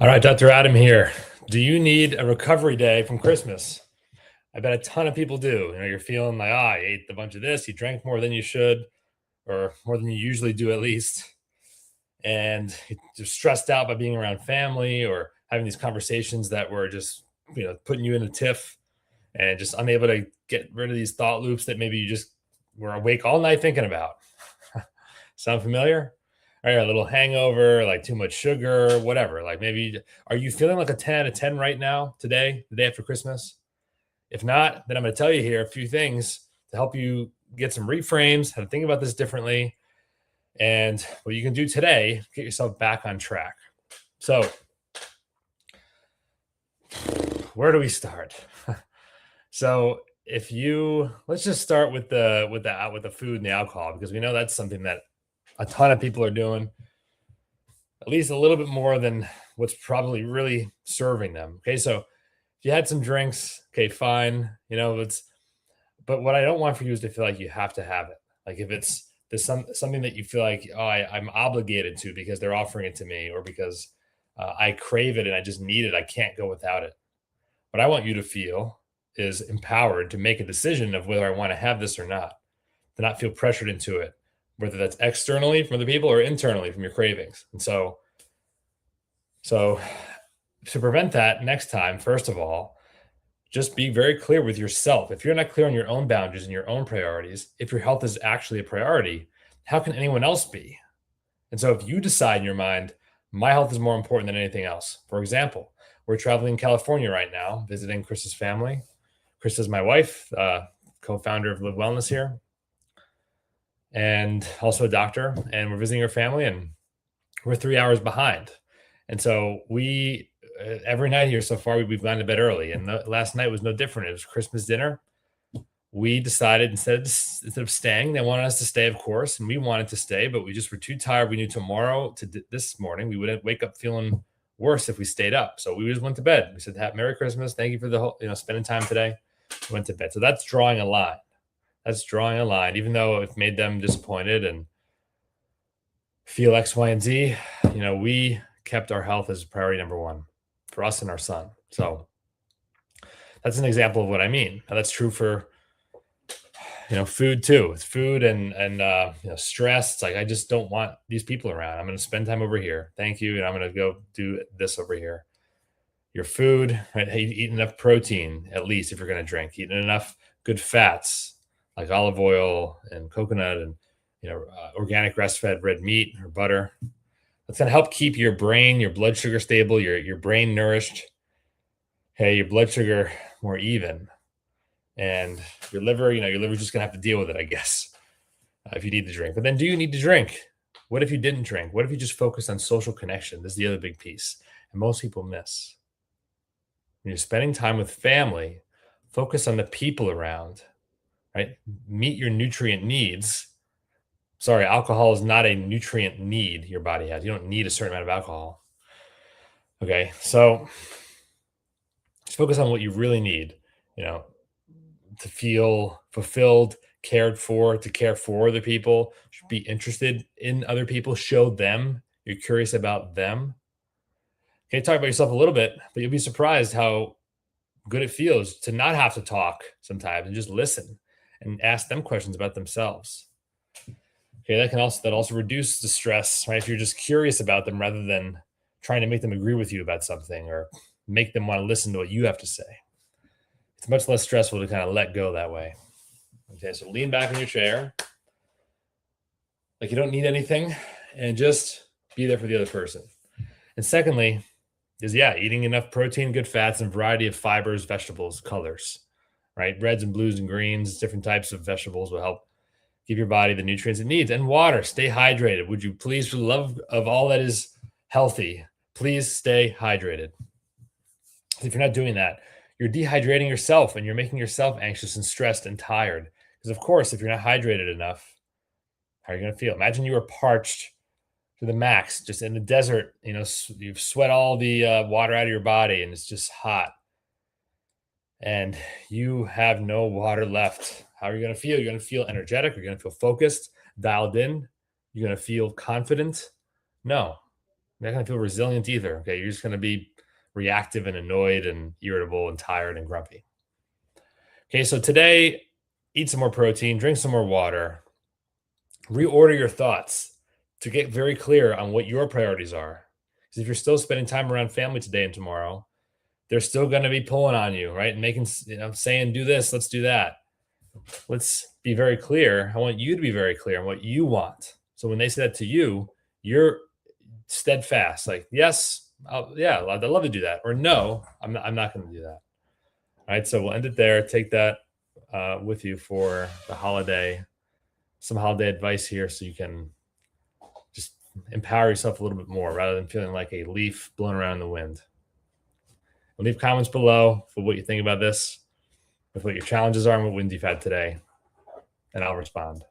All right, Dr. Adam here. Do you need a recovery day from Christmas? I bet a ton of people do. You're feeling like, I ate a bunch of this, you drank more than you should, or more than you usually do at least. And you're stressed out by being around family or having these conversations that were just, putting you in a tiff and just unable to get rid of these thought loops that maybe you just were awake all night thinking about. Sound familiar? Or a little hangover, like too much sugar, whatever. Like maybe, are you feeling like a 10 out of 10 right now, today, the day after Christmas? If not, then I'm going to tell you here a few things to help you get some reframes, how to think about this differently, and what you can do today, get yourself back on track. So, where do we start? So, if you let's just start with the food and the alcohol, because we know that's something that a ton of people are doing at least a little bit more than what's probably really serving them. Okay, so if you had some drinks, okay, fine. It's but what I don't want for you is to feel like you have to have it. Like if it's something that you feel like, oh, I'm obligated to because they're offering it to me, or because I crave it and I just need it. I can't go without it. What I want you to feel is empowered to make a decision of whether I want to have this or not, to not feel pressured into it, whether that's externally from other people or internally from your cravings. And so to prevent that next time, first of all, just be very clear with yourself. If you're not clear on your own boundaries and your own priorities, if your health is actually a priority, how can anyone else be? And so if you decide in your mind, my health is more important than anything else. For example, we're traveling in California right now, visiting Chris's family. Chris is my wife, co-founder of Live Wellness here, and also a doctor. And we're visiting her family, and we're 3 hours behind. And so every night here so far, we've gone to bed early. And last night was no different. It was Christmas dinner. We decided instead of staying, they wanted us to stay, of course, and we wanted to stay, but we just were too tired. We knew tomorrow this morning we would wake up feeling worse if we stayed up. So we just went to bed. We said, Merry Christmas. Thank you for the whole, spending time today. We went to bed. So that's drawing a line. That's drawing a line, even though it made them disappointed and feel X, Y, and Z. We kept our health as priority number one for us and our son. So that's an example of what I mean. Now that's true for food too. It's food and stress. It's like, I just don't want these people around. I'm going to spend time over here. Thank you. And I'm going to go do this over here. Your food, right? Hey, eat enough protein, at least if you're going to drink, eating enough good fats like olive oil and coconut and, organic grass-fed red meat or butter. That's going to help keep your brain, your blood sugar stable, your brain nourished. Hey, your blood sugar more even. And your liver's just going to have to deal with it, I guess, if you need to drink. But then do you need to drink? What if you didn't drink? What if you just focused on social connection? This is the other big piece. And most people miss. When you're spending time with family, focus on the people around, right? Meet your nutrient needs. Sorry, alcohol is not a nutrient need your body has. You don't need a certain amount of alcohol. Okay, so just focus on what you really need, to feel fulfilled, cared for, to care for other people, be interested in other people, show them you're curious about them. Okay, talk about yourself a little bit, but you'll be surprised how good it feels to not have to talk sometimes and just listen and ask them questions about themselves. Okay, that also reduce the stress, right? If you're just curious about them rather than trying to make them agree with you about something or make them want to listen to what you have to say. It's much less stressful to kind of let go that way. Okay, so lean back in your chair like you don't need anything and just be there for the other person. And secondly, is eating enough protein, good fats, and variety of fibers, vegetables, colors, right? Reds and blues and greens, different types of vegetables will help give your body the nutrients it needs. And water, stay hydrated. Would you please, for the love of all that is healthy, please stay hydrated. If you're not doing that, you're dehydrating yourself and you're making yourself anxious and stressed and tired. Because of course, if you're not hydrated enough, how are you going to feel? Imagine you were parched to the max, just in the desert, you've sweat all the water out of your body and it's just hot. And you have no water left. How are you going to feel? You're going to feel energetic. You're going to feel focused, dialed in. You're going to feel confident. No, You're not going to feel resilient either. Okay. You're just going to be reactive and annoyed and irritable and tired and grumpy. Okay. So today, eat some more protein, drink some more water, reorder your thoughts to get very clear on what your priorities are. Because if you're still spending time around family today and tomorrow, they're still going to be pulling on you, right? And making, saying, do this, let's do that. Let's be very clear. I want you to be very clear on what you want. So when they say that to you, you're steadfast. Like, yes, yeah, I'd love to do that. Or no, I'm not going to do that. All right. So we'll end it there. Take that with you for the holiday, some holiday advice here so you can just empower yourself a little bit more rather than feeling like a leaf blown around in the wind. Leave comments below for what you think about this, with what your challenges are and what wins you've had today, and I'll respond.